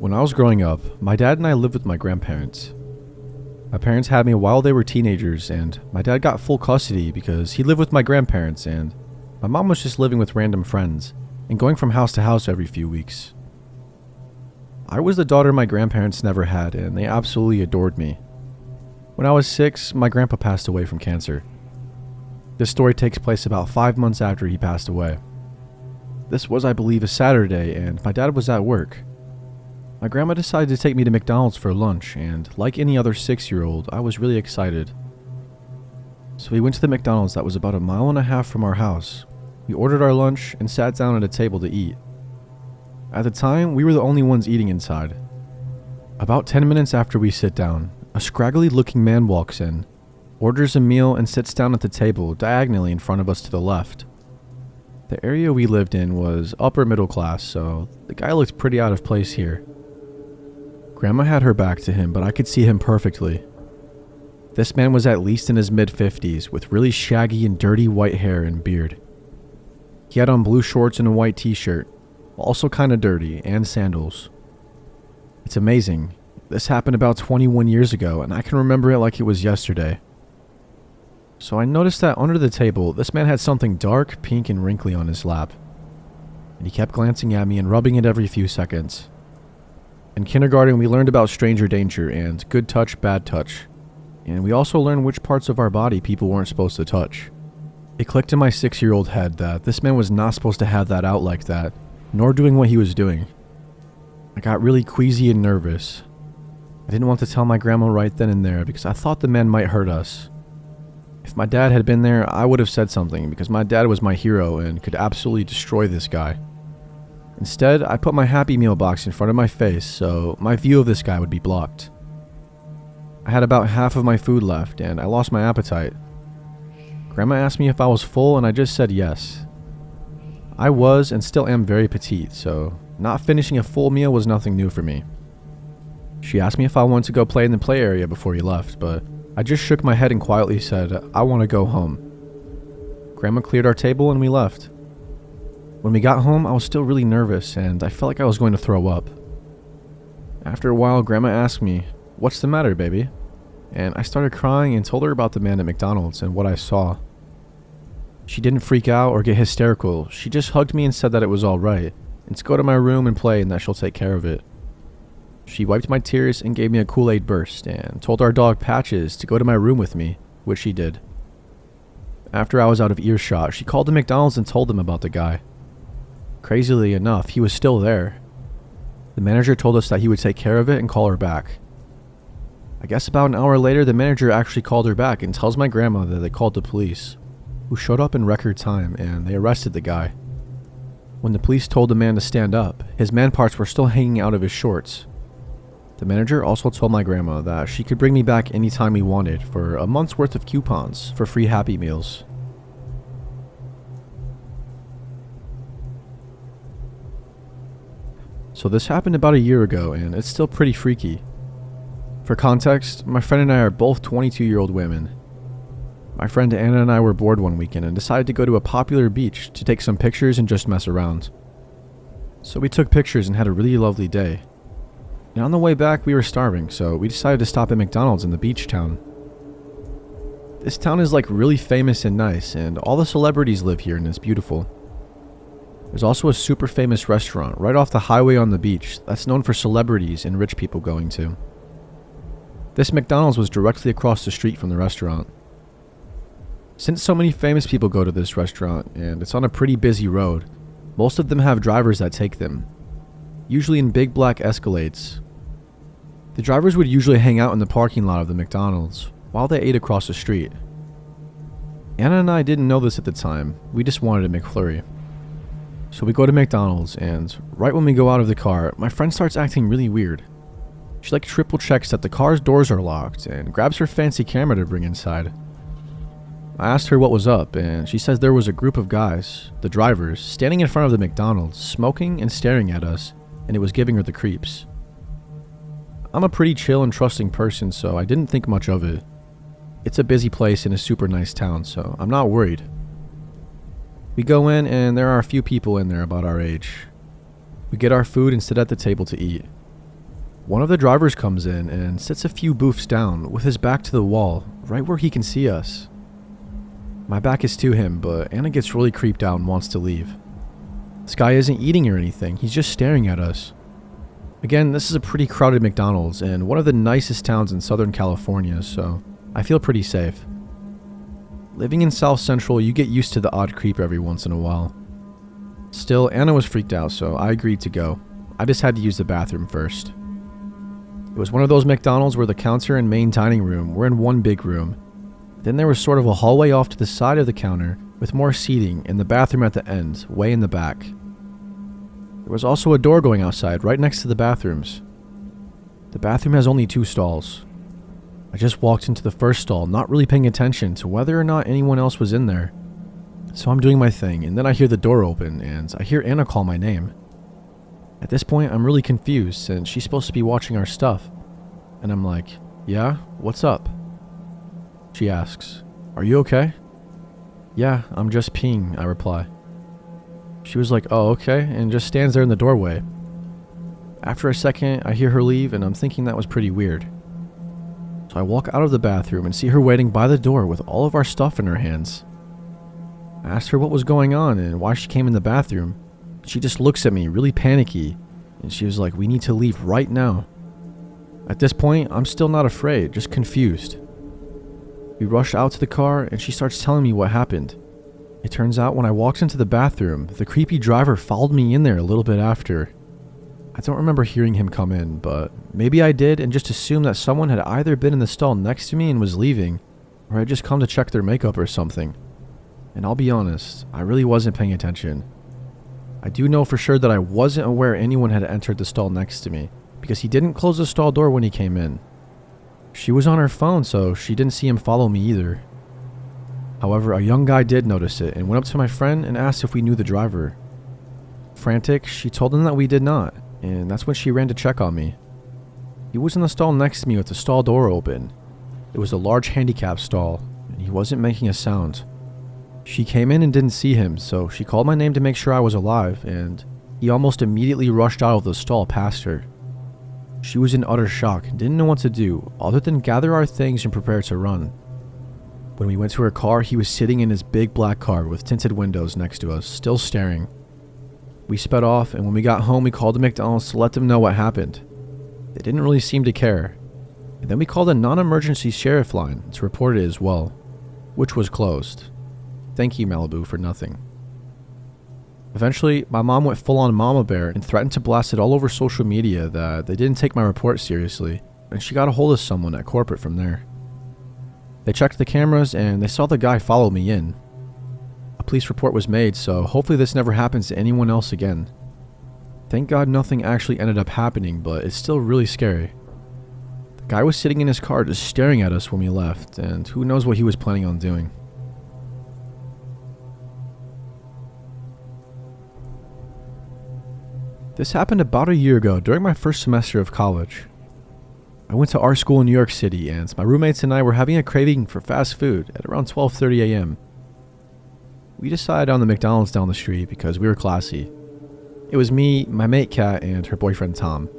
When I was growing up, my dad and I lived with my grandparents. My parents had me while they were teenagers, and my dad got full custody because he lived with my grandparents, and my mom was just living with random friends and going from house to house every few weeks. I was the daughter my grandparents never had, and they absolutely adored me. When I was 6, my grandpa passed away from cancer. This story takes place about 5 months after he passed away. This was, I believe, a Saturday, and my dad was at work. My grandma decided to take me to McDonald's for lunch, and like any other 6-year-old, I was really excited. So we went to the McDonald's that was about 1.5 miles from our house. We ordered our lunch and sat down at a table to eat. At the time, we were the only ones eating inside. About 10 minutes after we sit down, a scraggly-looking man walks in, orders a meal, and sits down at the table diagonally in front of us to the left. The area we lived in was upper middle class, so the guy looked pretty out of place here. Grandma had her back to him, but I could see him perfectly. This man was at least in his mid-50s, with really shaggy and dirty white hair and beard. He had on blue shorts and a white t-shirt, also kinda dirty, and sandals. It's amazing. This happened about 21 years ago, and I can remember it like it was yesterday. So I noticed that under the table, this man had something dark, pink, and wrinkly on his lap. And he kept glancing at me and rubbing it every few seconds. In kindergarten, we learned about stranger danger and good touch, bad touch. And we also learned which parts of our body people weren't supposed to touch. It clicked in my 6-year-old head that this man was not supposed to have that out like that, nor doing what he was doing. I got really queasy and nervous. I didn't want to tell my grandma right then and there because I thought the man might hurt us. If my dad had been there, I would have said something because my dad was my hero and could absolutely destroy this guy. Instead, I put my Happy Meal box in front of my face so my view of this guy would be blocked. I had about half of my food left and I lost my appetite. Grandma asked me if I was full and I just said yes. I was and still am very petite, so not finishing a full meal was nothing new for me. She asked me if I wanted to go play in the play area before he left, but I just shook my head and quietly said, I want to go home. Grandma cleared our table and we left. When we got home, I was still really nervous and I felt like I was going to throw up. After a while, Grandma asked me, "What's the matter, baby?" And I started crying and told her about the man at McDonald's and what I saw. She didn't freak out or get hysterical. She just hugged me and said that it was all right, and to go to my room and play and that she'll take care of it. She wiped my tears and gave me a Kool-Aid burst and told our dog Patches to go to my room with me, which she did. After I was out of earshot, she called the McDonald's and told them about the guy. Crazily enough, he was still there. The manager told us that he would take care of it and call her back. I guess about an hour later, the manager actually called her back and tells my grandma that they called the police, who showed up in record time and they arrested the guy. When the police told the man to stand up, his man parts were still hanging out of his shorts. The manager also told my grandma that she could bring me back anytime we wanted for a month's worth of coupons for free Happy Meals. So this happened about a year ago and it's still pretty freaky. For context, my friend and I are both 22-year-old women. My friend Anna and I were bored one weekend and decided to go to a popular beach to take some pictures and just mess around. So we took pictures and had a really lovely day. And on the way back, we were starving, so we decided to stop at McDonald's in the beach town. This town is like really famous and nice, and all the celebrities live here and it's beautiful. There's also a super famous restaurant right off the highway on the beach that's known for celebrities and rich people going to. This McDonald's was directly across the street from the restaurant. Since so many famous people go to this restaurant, and it's on a pretty busy road, most of them have drivers that take them, usually in big black Escalades. The drivers would usually hang out in the parking lot of the McDonald's while they ate across the street. Anna and I didn't know this at the time, we just wanted a McFlurry. So we go to McDonald's, and right when we go out of the car, my friend starts acting really weird. She like triple checks that the car's doors are locked and grabs her fancy camera to bring inside. I asked her what was up, and she says there was a group of guys, the drivers, standing in front of the McDonald's, smoking and staring at us, and it was giving her the creeps. I'm a pretty chill and trusting person, so I didn't think much of it. It's a busy place in a super nice town, so I'm not worried. We go in, and there are a few people in there about our age. We get our food and sit at the table to eat. One of the drivers comes in and sits a few booths down with his back to the wall, right where he can see us. My back is to him, but Anna gets really creeped out and wants to leave. This guy isn't eating or anything, he's just staring at us. Again, this is a pretty crowded McDonald's and one of the nicest towns in Southern California, so I feel pretty safe. Living in South Central, you get used to the odd creep every once in a while. Still, Anna was freaked out, so I agreed to go. I just had to use the bathroom first. It was one of those McDonald's where the counter and main dining room were in one big room. Then there was sort of a hallway off to the side of the counter with more seating and the bathroom at the end, way in the back. There was also a door going outside right next to the bathrooms. The bathroom has only 2 stalls. I just walked into the first stall, not really paying attention to whether or not anyone else was in there. So I'm doing my thing, and then I hear the door open, and I hear Anna call my name. At this point, I'm really confused, since she's supposed to be watching our stuff. And I'm like, yeah, what's up? She asks, are you okay? Yeah, I'm just peeing, I reply. She was like, oh, okay, and just stands there in the doorway. After a second, I hear her leave, and I'm thinking that was pretty weird. So I walk out of the bathroom and see her waiting by the door with all of our stuff in her hands. I asked her what was going on and why she came in the bathroom. She just looks at me, really panicky, and she was like, we need to leave right now. At this point, I'm still not afraid, just confused. We rush out to the car, and she starts telling me what happened. It turns out when I walked into the bathroom, the creepy driver followed me in there a little bit after. I don't remember hearing him come in, but maybe I did and just assumed that someone had either been in the stall next to me and was leaving, or had just come to check their makeup or something. And I'll be honest, I really wasn't paying attention. I do know for sure that I wasn't aware anyone had entered the stall next to me, because he didn't close the stall door when he came in. She was on her phone, so she didn't see him follow me either. However, a young guy did notice it and went up to my friend and asked if we knew the driver. Frantic, she told him that we did not, and that's when she ran to check on me. He was in the stall next to me with the stall door open. It was a large handicap stall, and he wasn't making a sound. She came in and didn't see him, so she called my name to make sure I was alive, and he almost immediately rushed out of the stall past her. She was in utter shock and didn't know what to do other than gather our things and prepare to run. When we went to her car, he was sitting in his big black car with tinted windows next to us, still staring. We sped off, and when we got home, we called the McDonald's to let them know what happened. They didn't really seem to care. And then we called a non-emergency sheriff line to report it as well, which was closed. Thank you, Malibu, for nothing. Eventually, my mom went full-on mama bear and threatened to blast it all over social media that they didn't take my report seriously, and she got a hold of someone at corporate from there. They checked the cameras and they saw the guy follow me in. A police report was made, so hopefully this never happens to anyone else again. Thank God nothing actually ended up happening, but it's still really scary. The guy was sitting in his car just staring at us when we left, and who knows what he was planning on doing. This happened about a year ago during my first semester of college. I went to art school in New York City, and my roommates and I were having a craving for fast food at around 12:30 a.m. We decided on the McDonald's down the street because we were classy. It was me, my mate Kat, and her boyfriend Tom.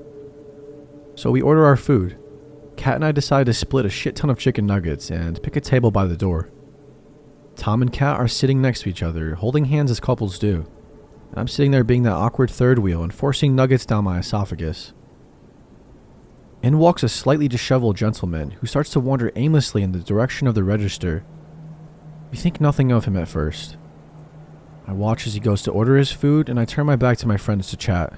So we order our food. Kat and I decided to split a shit ton of chicken nuggets and pick a table by the door. Tom and Kat are sitting next to each other, holding hands as couples do. And I'm sitting there being that awkward third wheel and forcing nuggets down my esophagus. In walks a slightly disheveled gentleman who starts to wander aimlessly in the direction of the register. We think nothing of him at first. I watch as he goes to order his food, and I turn my back to my friends to chat.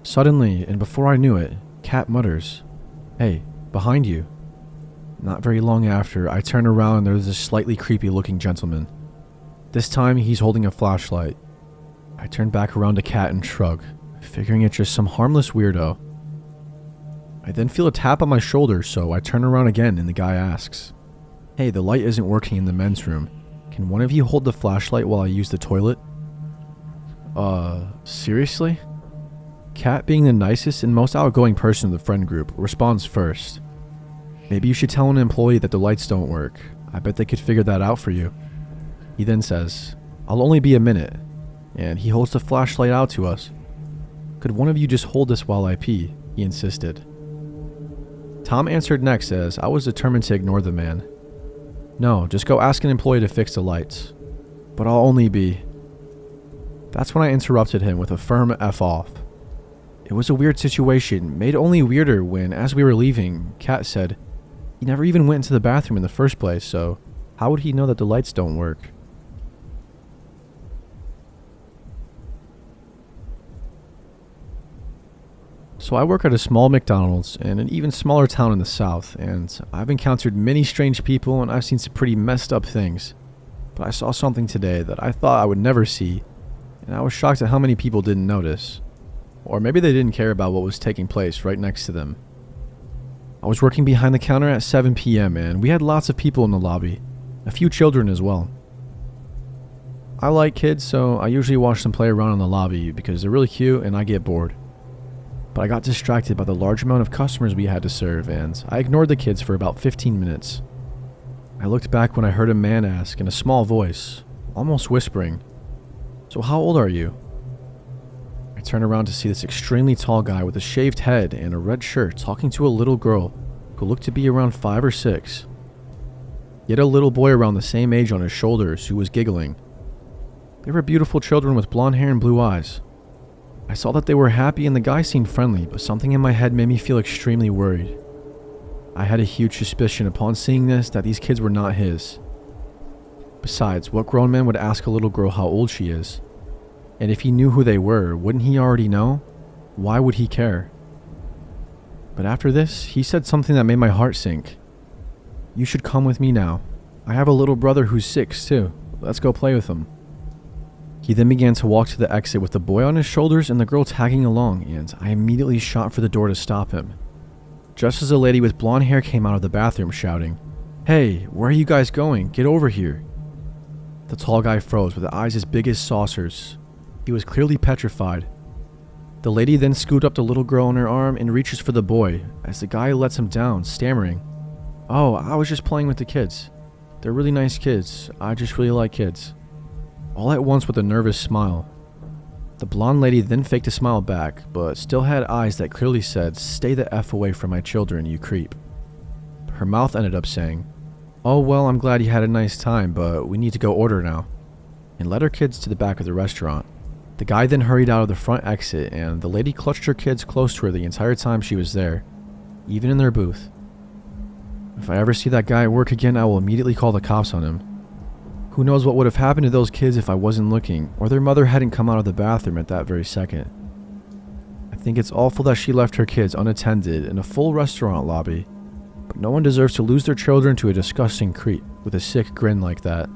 Suddenly, and before I knew it, Kat mutters, "Hey, behind you." Not very long after, I turn around and there's this slightly creepy looking gentleman. This time, he's holding a flashlight. I turn back around to Kat and shrug, figuring it's just some harmless weirdo. I then feel a tap on my shoulder, so I turn around again and the guy asks, "Hey, the light isn't working in the men's room. Can one of you hold the flashlight while I use the toilet?" Seriously? Kat, being the nicest and most outgoing person in the friend group, responds first. "Maybe you should tell an employee that the lights don't work. I bet they could figure that out for you." He then says, "I'll only be a minute," and he holds the flashlight out to us. "Could one of you just hold this while I pee?" he insisted. Tom answered next as I was determined to ignore the man. No, just go ask an employee to fix the lights. But I'll only be... That's when I interrupted him with a firm F off. It was a weird situation, made only weirder when, as we were leaving, Kat said, he never even went into the bathroom in the first place, so how would he know that the lights don't work? So I work at a small Mcdonald's in an even smaller town in the south, and I've encountered many strange people and I've seen some pretty messed up things. But I saw something today that I thought I would never see, and I was shocked at how many people didn't notice. Or maybe they didn't care about what was taking place right next to them. I was working behind the counter at 7 p.m. and we had lots of people in the lobby, a few children as well. I like kids, so I usually watch them play around in the lobby because they're really cute and I get bored. But I got distracted by the large amount of customers we had to serve, and I ignored the kids for about 15 minutes. I looked back when I heard a man ask in a small voice, almost whispering, "So how old are you?" I turned around to see this extremely tall guy with a shaved head and a red shirt talking to a little girl who looked to be around 5 or 6. He had a little boy around the same age on his shoulders who was giggling. They were beautiful children with blonde hair and blue eyes. I saw that they were happy and the guy seemed friendly, but something in my head made me feel extremely worried. I had a huge suspicion upon seeing this that these kids were not his. Besides, what grown man would ask a little girl how old she is? And if he knew who they were, wouldn't he already know? Why would he care? But after this, he said something that made my heart sink. "You should come with me now. I have a little brother who's 6 too. Let's go play with him." He then began to walk to the exit with the boy on his shoulders and the girl tagging along, and I immediately shot for the door to stop him. Just as a lady with blonde hair came out of the bathroom shouting, "Hey, where are you guys going? Get over here." The tall guy froze with eyes as big as saucers. He was clearly petrified. The lady then scooped up the little girl on her arm and reaches for the boy, as the guy lets him down, stammering, "Oh, I was just playing with the kids. They're really nice kids. I just really like kids." All at once with a nervous smile. The blonde lady then faked a smile back, but still had eyes that clearly said, "Stay the F away from my children, you creep." Her mouth ended up saying, "Oh well, I'm glad you had a nice time, but we need to go order now," and led her kids to the back of the restaurant. The guy then hurried out of the front exit, and the lady clutched her kids close to her the entire time she was there, even in their booth. If I ever see that guy at work again, I will immediately call the cops on him. Who knows what would have happened to those kids if I wasn't looking, or their mother hadn't come out of the bathroom at that very second. I think it's awful that she left her kids unattended in a full restaurant lobby, but no one deserves to lose their children to a disgusting creep with a sick grin like that.